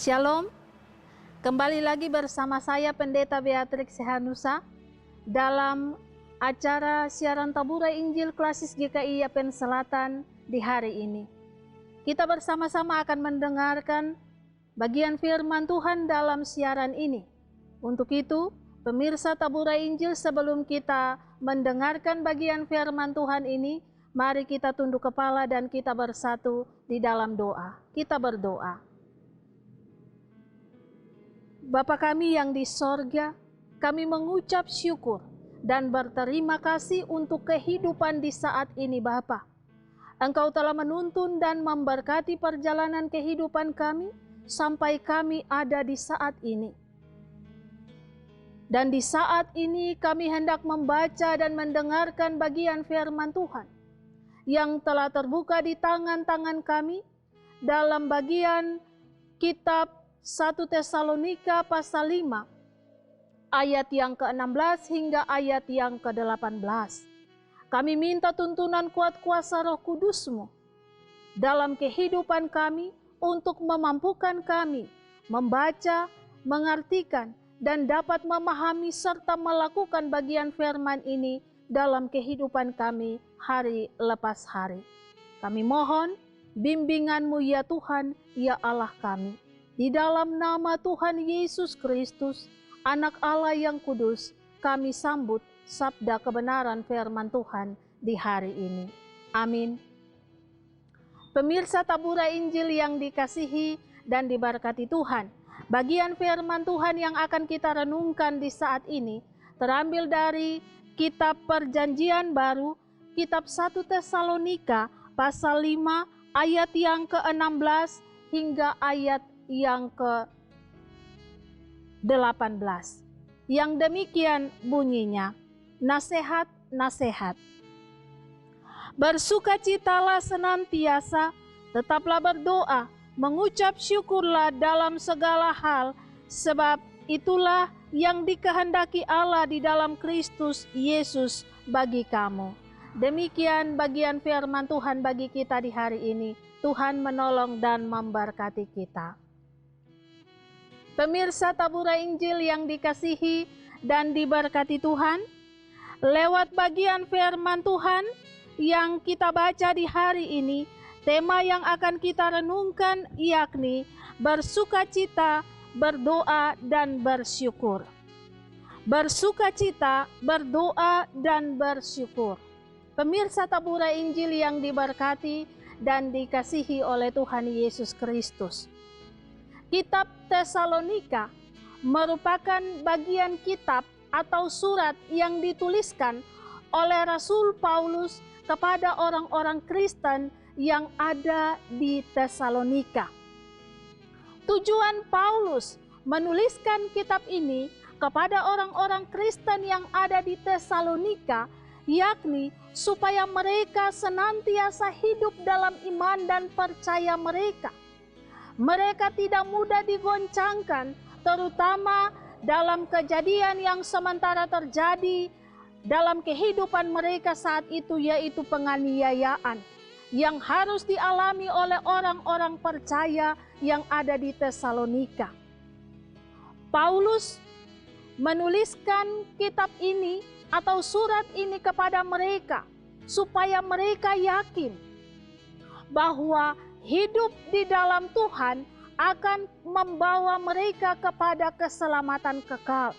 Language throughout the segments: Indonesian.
Shalom, kembali lagi bersama saya Pendeta Beatrix Sehanusa dalam acara siaran Taburai Injil Klasis GKI Yapen Selatan di hari ini. Kita bersama-sama akan mendengarkan bagian firman Tuhan dalam siaran ini. Untuk itu, pemirsa Taburai Injil, sebelum kita mendengarkan bagian firman Tuhan ini, mari kita tunduk kepala dan kita bersatu di dalam doa. Kita berdoa. Bapa kami yang di sorga, kami mengucap syukur dan berterima kasih untuk kehidupan di saat ini Bapa. Engkau telah menuntun dan memberkati perjalanan kehidupan kami sampai kami ada di saat ini. Dan di saat ini kami hendak membaca dan mendengarkan bagian firman Tuhan yang telah terbuka di tangan-tangan kami dalam bagian kitab 1 Tesalonika pasal 5 ayat yang ke-16 hingga ayat yang ke-18. Kami minta tuntunan kuat kuasa Roh Kudus-Mu dalam kehidupan kami untuk memampukan kami membaca, mengartikan, dan dapat memahami serta melakukan bagian firman ini dalam kehidupan kami hari lepas hari. Kami mohon bimbingan-Mu ya Tuhan, ya Allah kami. Di dalam nama Tuhan Yesus Kristus, Anak Allah yang kudus, kami sambut sabda kebenaran firman Tuhan di hari ini. Amin. Pemirsa Taburai Injil yang dikasihi dan diberkati Tuhan, bagian firman Tuhan yang akan kita renungkan di saat ini terambil dari kitab Perjanjian Baru, kitab 1 Tesalonika pasal 5 ayat yang ke-16 hingga ayat yang ke-18. Yang demikian bunyinya, nasihat-nasihat. Bersukacitalah senantiasa, tetaplah berdoa, mengucap syukurlah dalam segala hal, sebab itulah yang dikehendaki Allah di dalam Kristus Yesus bagi kamu. Demikian bagian firman Tuhan bagi kita di hari ini. Tuhan menolong dan memberkati kita. Pemirsa Taburai Injil yang dikasihi dan diberkati Tuhan, lewat bagian firman Tuhan yang kita baca di hari ini, tema yang akan kita renungkan yakni bersukacita, berdoa, dan bersyukur. Bersukacita, berdoa, dan bersyukur. Pemirsa Taburai Injil yang diberkati dan dikasihi oleh Tuhan Yesus Kristus. Kitab Tesalonika merupakan bagian kitab atau surat yang dituliskan oleh Rasul Paulus kepada orang-orang Kristen yang ada di Tesalonika. Tujuan Paulus menuliskan kitab ini kepada orang-orang Kristen yang ada di Tesalonika, yakni supaya mereka senantiasa hidup dalam iman dan percaya mereka. Mereka tidak mudah digoncangkan, terutama dalam kejadian yang sementara terjadi dalam kehidupan mereka saat itu, yaitu penganiayaan yang harus dialami oleh orang-orang percaya yang ada di Tesalonika. Paulus menuliskan kitab ini atau surat ini kepada mereka supaya mereka yakin bahwa hidup di dalam Tuhan akan membawa mereka kepada keselamatan kekal.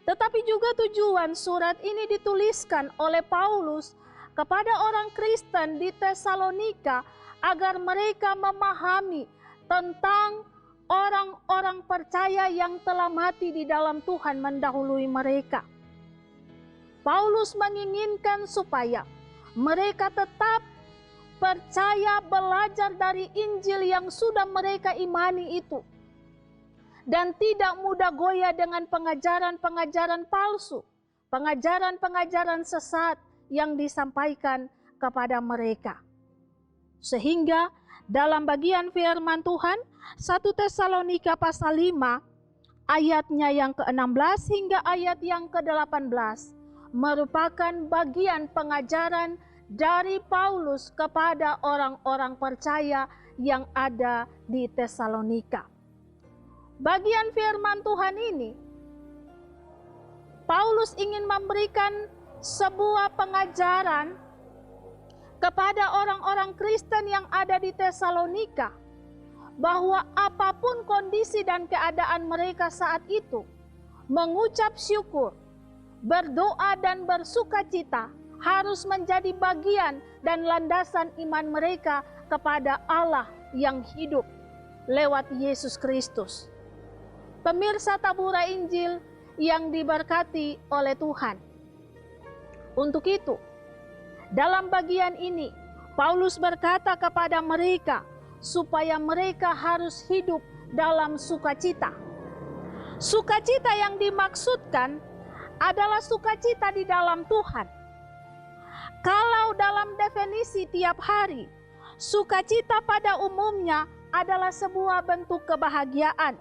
Tetapi juga tujuan surat ini dituliskan oleh Paulus kepada orang Kristen di Tesalonika agar mereka memahami tentang orang-orang percaya yang telah mati di dalam Tuhan mendahului mereka. Paulus menginginkan supaya mereka tetap percaya belajar dari Injil yang sudah mereka imani itu. Dan tidak mudah goyah dengan pengajaran-pengajaran palsu, pengajaran-pengajaran sesat yang disampaikan kepada mereka. Sehingga dalam bagian firman Tuhan 1 Tesalonika pasal 5 ayatnya yang ke-16 hingga ayat yang ke-18 merupakan bagian pengajaran dari Paulus kepada orang-orang percaya yang ada di Tesalonika. Bagian firman Tuhan ini, Paulus ingin memberikan sebuah pengajaran kepada orang-orang Kristen yang ada di Tesalonika, bahwa apapun kondisi dan keadaan mereka saat itu, mengucap syukur, berdoa dan bersukacita harus menjadi bagian dan landasan iman mereka kepada Allah yang hidup lewat Yesus Kristus. Pemirsa Tabura Injil yang diberkati oleh Tuhan. Untuk itu, dalam bagian ini, Paulus berkata kepada mereka supaya mereka harus hidup dalam sukacita. Sukacita yang dimaksudkan adalah sukacita di dalam Tuhan. Kalau dalam definisi tiap hari, sukacita pada umumnya adalah sebuah bentuk kebahagiaan.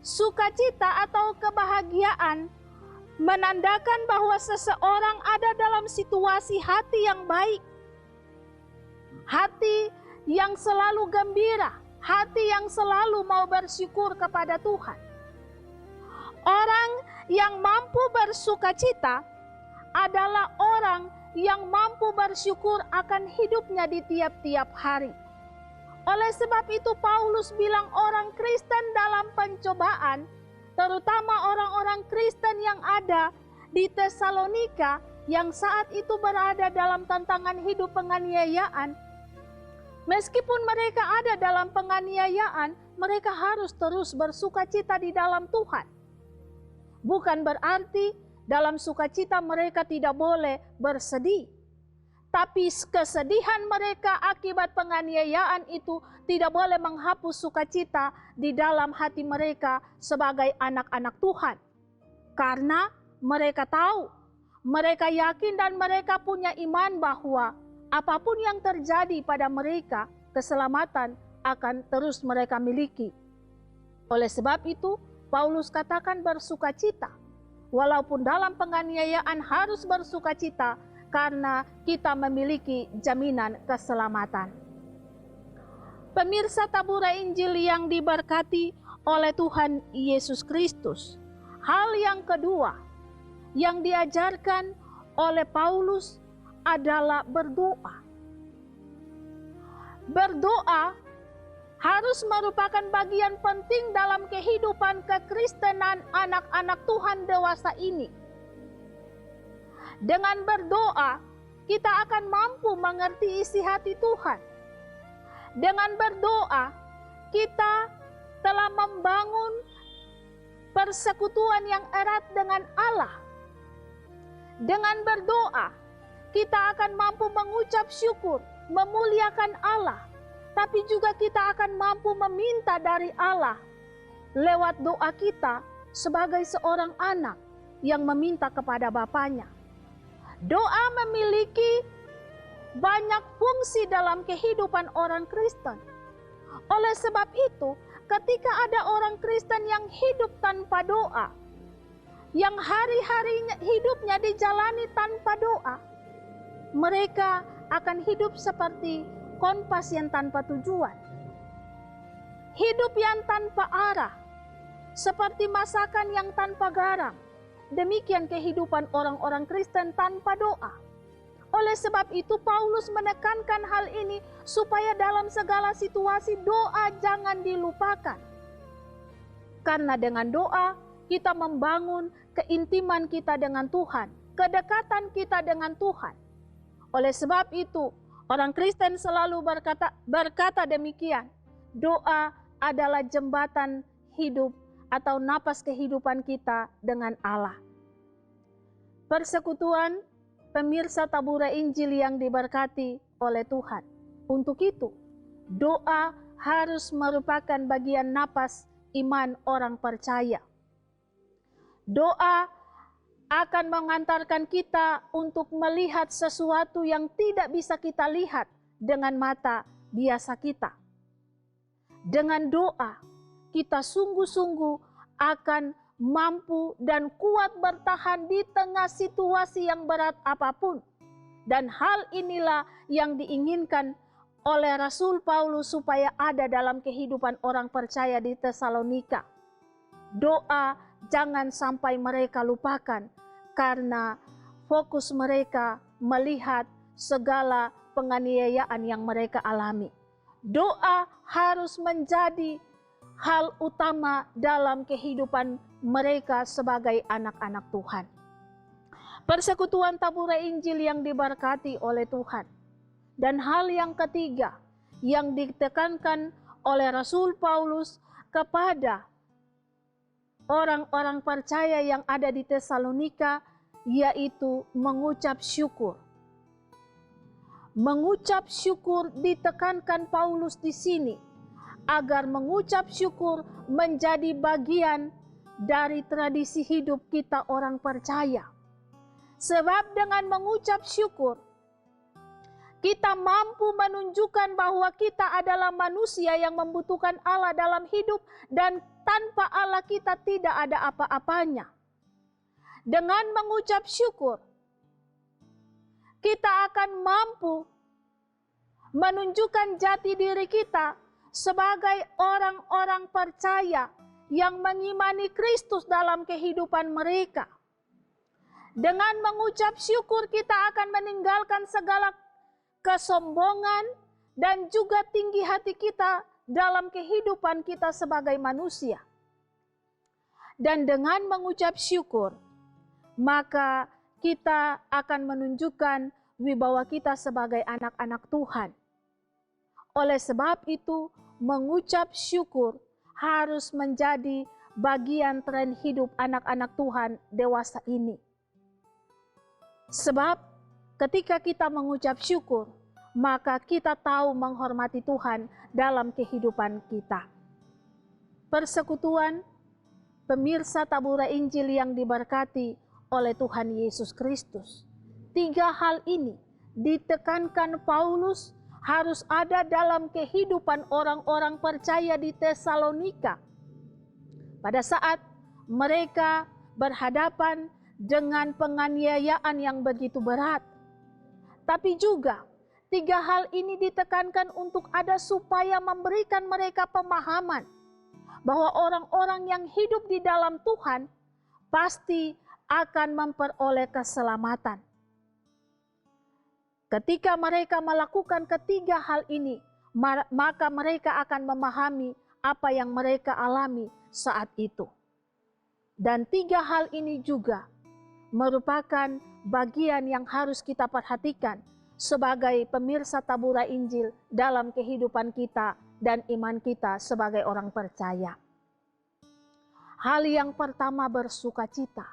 Sukacita atau kebahagiaan menandakan bahwa seseorang ada dalam situasi hati yang baik, hati yang selalu gembira, hati yang selalu mau bersyukur kepada Tuhan. Orang yang mampu bersukacita adalah orang yang mampu bersyukur akan hidupnya di tiap-tiap hari. Oleh sebab itu Paulus bilang orang Kristen dalam pencobaan, terutama orang-orang Kristen yang ada di Tesalonika yang saat itu berada dalam tantangan hidup penganiayaan, meskipun mereka ada dalam penganiayaan, mereka harus terus bersukacita di dalam Tuhan. Bukan berarti dalam sukacita mereka tidak boleh bersedih. Tapi kesedihan mereka akibat penganiayaan itu tidak boleh menghapus sukacita di dalam hati mereka sebagai anak-anak Tuhan. Karena mereka tahu, mereka yakin dan mereka punya iman bahwa apapun yang terjadi pada mereka, keselamatan akan terus mereka miliki. Oleh sebab itu, Paulus katakan bersukacita. Walaupun dalam penganiayaan harus bersukacita, karena kita memiliki jaminan keselamatan. Pemirsa Tabura Injil yang diberkati oleh Tuhan Yesus Kristus. Hal yang kedua yang diajarkan oleh Paulus adalah berdoa. Berdoa harus merupakan bagian penting dalam kehidupan kekristenan anak-anak Tuhan dewasa ini. Dengan berdoa, kita akan mampu mengerti isi hati Tuhan. Dengan berdoa, kita telah membangun persekutuan yang erat dengan Allah. Dengan berdoa, kita akan mampu mengucap syukur, memuliakan Allah. Tapi juga kita akan mampu meminta dari Allah lewat doa kita sebagai seorang anak yang meminta kepada Bapanya. Doa memiliki banyak fungsi dalam kehidupan orang Kristen. Oleh sebab itu, ketika ada orang Kristen yang hidup tanpa doa, yang hari-harinya hidupnya dijalani tanpa doa, mereka akan hidup seperti kompas yang tanpa tujuan. Hidup yang tanpa arah, seperti masakan yang tanpa garam. Demikian kehidupan orang-orang Kristen tanpa doa. Oleh sebab itu Paulus menekankan hal ini supaya dalam segala situasi doa jangan dilupakan. Karena dengan doa kita membangun keintiman kita dengan Tuhan, kedekatan kita dengan Tuhan. Oleh sebab itu orang Kristen selalu berkata demikian, doa adalah jembatan hidup atau napas kehidupan kita dengan Allah. Persekutuan pemirsa tabura Injil yang diberkati oleh Tuhan. Untuk itu, doa harus merupakan bagian napas iman orang percaya. Doa akan mengantarkan kita untuk melihat sesuatu yang tidak bisa kita lihat dengan mata biasa kita. Dengan doa, kita sungguh-sungguh akan mampu dan kuat bertahan di tengah situasi yang berat apapun. Dan hal inilah yang diinginkan oleh Rasul Paulus supaya ada dalam kehidupan orang percaya di Tesalonika. Doa jangan sampai mereka lupakan, karena fokus mereka melihat segala penganiayaan yang mereka alami. Doa harus menjadi hal utama dalam kehidupan mereka sebagai anak-anak Tuhan. Persekutuan tabura Injil yang diberkati oleh Tuhan. Dan hal yang ketiga yang ditekankan oleh Rasul Paulus kepada orang-orang percaya yang ada di Tesalonika, yaitu mengucap syukur. Mengucap syukur ditekankan Paulus di sini, agar mengucap syukur menjadi bagian dari tradisi hidup kita orang percaya. Sebab dengan mengucap syukur, kita mampu menunjukkan bahwa kita adalah manusia yang membutuhkan Allah dalam hidup, dan tanpa Allah kita tidak ada apa-apanya. Dengan mengucap syukur, kita akan mampu menunjukkan jati diri kita sebagai orang-orang percaya yang mengimani Kristus dalam kehidupan mereka. Dengan mengucap syukur, kita akan meninggalkan segala kesombongan dan juga tinggi hati kita dalam kehidupan kita sebagai manusia. Dan dengan mengucap syukur, maka kita akan menunjukkan wibawa kita sebagai anak-anak Tuhan. Oleh sebab itu, mengucap syukur harus menjadi bagian tren hidup anak-anak Tuhan dewasa ini. Sebab ketika kita mengucap syukur, maka kita tahu menghormati Tuhan dalam kehidupan kita. Persekutuan pemirsa tabura Injil yang diberkati oleh Tuhan Yesus Kristus. 3 hal ini ditekankan Paulus harus ada dalam kehidupan orang-orang percaya di Tesalonika. Pada saat mereka berhadapan dengan penganiayaan yang begitu berat. Tapi juga 3 hal ini ditekankan untuk ada supaya memberikan mereka pemahaman bahwa orang-orang yang hidup di dalam Tuhan pasti akan memperoleh keselamatan. Ketika mereka melakukan ketiga hal ini, maka mereka akan memahami apa yang mereka alami saat itu. Dan 3 hal ini juga merupakan bagian yang harus kita perhatikan sebagai pemirsa tabura Injil dalam kehidupan kita dan iman kita sebagai orang percaya. Hal yang pertama, bersukacita.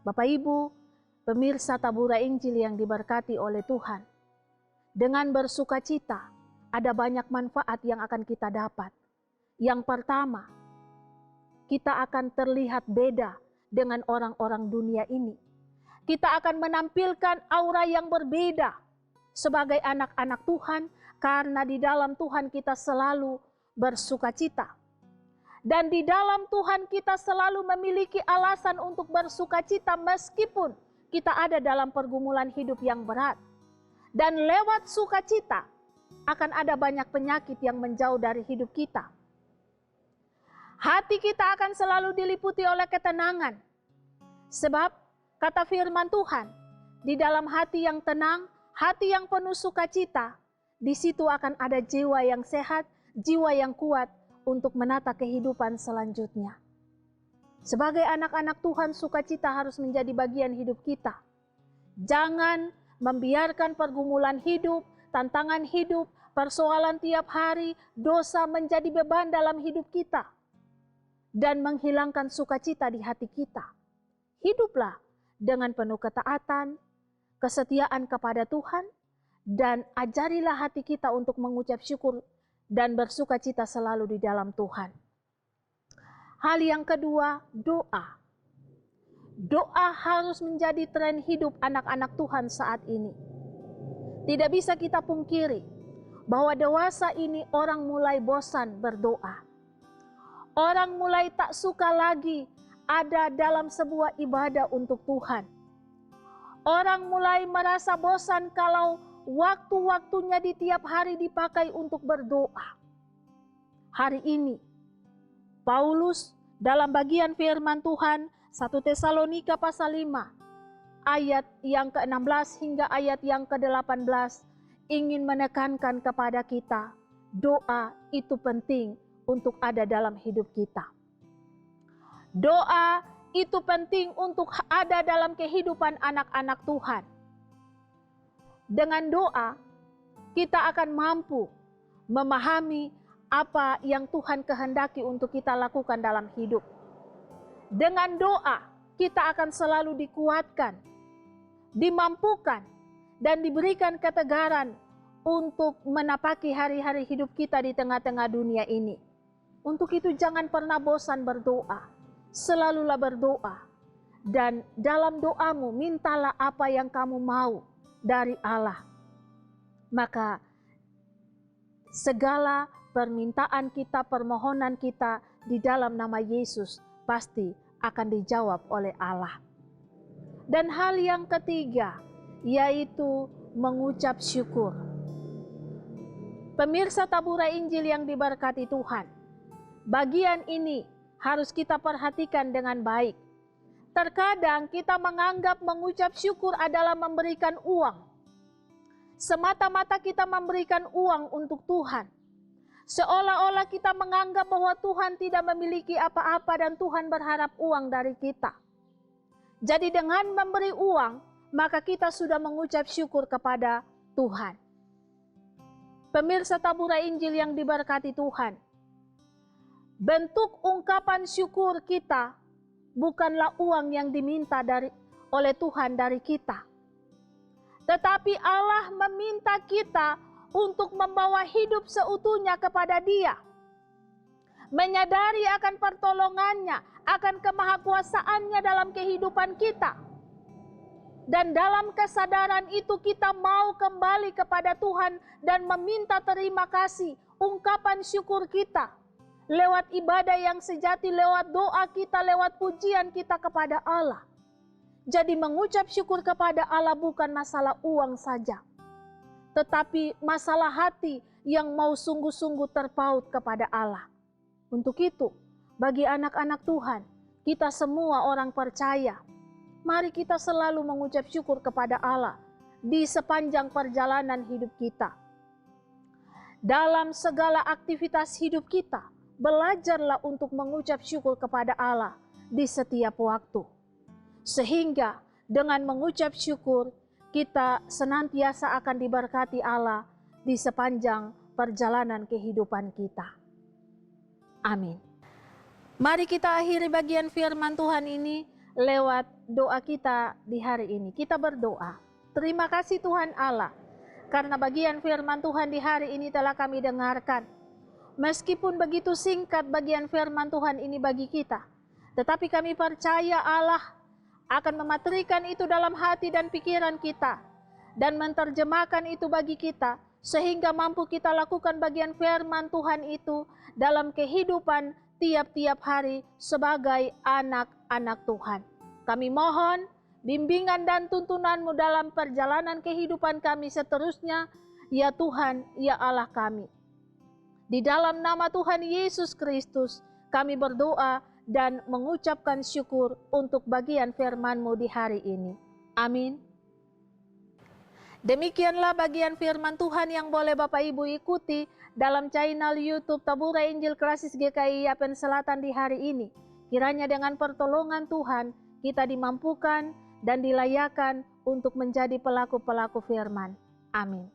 Bapak Ibu, pemirsa tabura Injil yang diberkati oleh Tuhan. Dengan bersukacita, ada banyak manfaat yang akan kita dapat. Yang pertama, kita akan terlihat beda dengan orang-orang dunia ini. Kita akan menampilkan aura yang berbeda sebagai anak-anak Tuhan, karena di dalam Tuhan kita selalu bersukacita. Dan di dalam Tuhan kita selalu memiliki alasan untuk bersukacita meskipun kita ada dalam pergumulan hidup yang berat. Dan lewat sukacita akan ada banyak penyakit yang menjauh dari hidup kita. Hati kita akan selalu diliputi oleh ketenangan. Sebab kata firman Tuhan, di dalam hati yang tenang, hati yang penuh sukacita, di situ akan ada jiwa yang sehat, jiwa yang kuat untuk menata kehidupan selanjutnya. Sebagai anak-anak Tuhan, sukacita harus menjadi bagian hidup kita. Jangan membiarkan pergumulan hidup, tantangan hidup, persoalan tiap hari, dosa menjadi beban dalam hidup kita dan menghilangkan sukacita di hati kita. Hiduplah dengan penuh ketaatan, kesetiaan kepada Tuhan, dan ajarilah hati kita untuk mengucap syukur dan bersuka cita selalu di dalam Tuhan. Hal yang kedua, doa. Doa harus menjadi tren hidup anak-anak Tuhan saat ini. Tidak bisa kita pungkiri bahwa dewasa ini orang mulai bosan berdoa. Orang mulai tak suka lagi ada dalam sebuah ibadah untuk Tuhan. Orang mulai merasa bosan kalau waktu-waktunya di tiap hari dipakai untuk berdoa. Hari ini, Paulus dalam bagian firman Tuhan 1 Tesalonika pasal 5 ayat yang ke-16 hingga ayat yang ke-18 ingin menekankan kepada kita, doa itu penting untuk ada dalam hidup kita. Doa itu penting untuk ada dalam kehidupan anak-anak Tuhan. Dengan doa, kita akan mampu memahami apa yang Tuhan kehendaki untuk kita lakukan dalam hidup. Dengan doa, kita akan selalu dikuatkan, dimampukan, dan diberikan ketegaran untuk menapaki hari-hari hidup kita di tengah-tengah dunia ini. Untuk itu jangan pernah bosan berdoa, selalulah berdoa. Dan dalam doamu mintalah apa yang kamu mau dari Allah. Maka segala permintaan kita, permohonan kita di dalam nama Yesus pasti akan dijawab oleh Allah. Dan hal yang ketiga, yaitu mengucap syukur. Pemirsa Tabura Injil yang diberkati Tuhan, bagian ini harus kita perhatikan dengan baik. Terkadang kita menganggap mengucap syukur adalah memberikan uang. Semata-mata kita memberikan uang untuk Tuhan. Seolah-olah kita menganggap bahwa Tuhan tidak memiliki apa-apa dan Tuhan berharap uang dari kita. Jadi dengan memberi uang, maka kita sudah mengucap syukur kepada Tuhan. Pemirsa Tabura Injil yang diberkati Tuhan, bentuk ungkapan syukur kita bukanlah uang yang diminta oleh Tuhan dari kita. Tetapi Allah meminta kita untuk membawa hidup seutuhnya kepada Dia. Menyadari akan pertolongannya, akan kemahakuasaannya dalam kehidupan kita. Dan dalam kesadaran itu kita mau kembali kepada Tuhan dan meminta terima kasih, ungkapan syukur kita. Lewat ibadah yang sejati, lewat doa kita, lewat pujian kita kepada Allah. Jadi mengucap syukur kepada Allah bukan masalah uang saja, tetapi masalah hati yang mau sungguh-sungguh terpaut kepada Allah. Untuk itu, bagi anak-anak Tuhan, kita semua orang percaya, mari kita selalu mengucap syukur kepada Allah di sepanjang perjalanan hidup kita. Dalam segala aktivitas hidup kita, belajarlah untuk mengucap syukur kepada Allah di setiap waktu. Sehingga dengan mengucap syukur, kita senantiasa akan diberkati Allah di sepanjang perjalanan kehidupan kita. Amin. Mari kita akhiri bagian firman Tuhan ini lewat doa kita di hari ini. Kita berdoa. Terima kasih Tuhan Allah, karena bagian firman Tuhan di hari ini telah kami dengarkan. Meskipun begitu singkat bagian firman Tuhan ini bagi kita, tetapi kami percaya Allah akan mematerikan itu dalam hati dan pikiran kita, dan menerjemahkan itu bagi kita, sehingga mampu kita lakukan bagian firman Tuhan itu dalam kehidupan tiap-tiap hari sebagai anak-anak Tuhan. Kami mohon bimbingan dan tuntunan-Mu dalam perjalanan kehidupan kami seterusnya, ya Tuhan, ya Allah kami. Di dalam nama Tuhan Yesus Kristus, kami berdoa dan mengucapkan syukur untuk bagian firman-Mu di hari ini. Amin. Demikianlah bagian firman Tuhan yang boleh Bapak Ibu ikuti dalam channel YouTube Tabura Injil Klasis GKI Yapen Selatan di hari ini. Kiranya dengan pertolongan Tuhan, kita dimampukan dan dilayakan untuk menjadi pelaku-pelaku firman. Amin.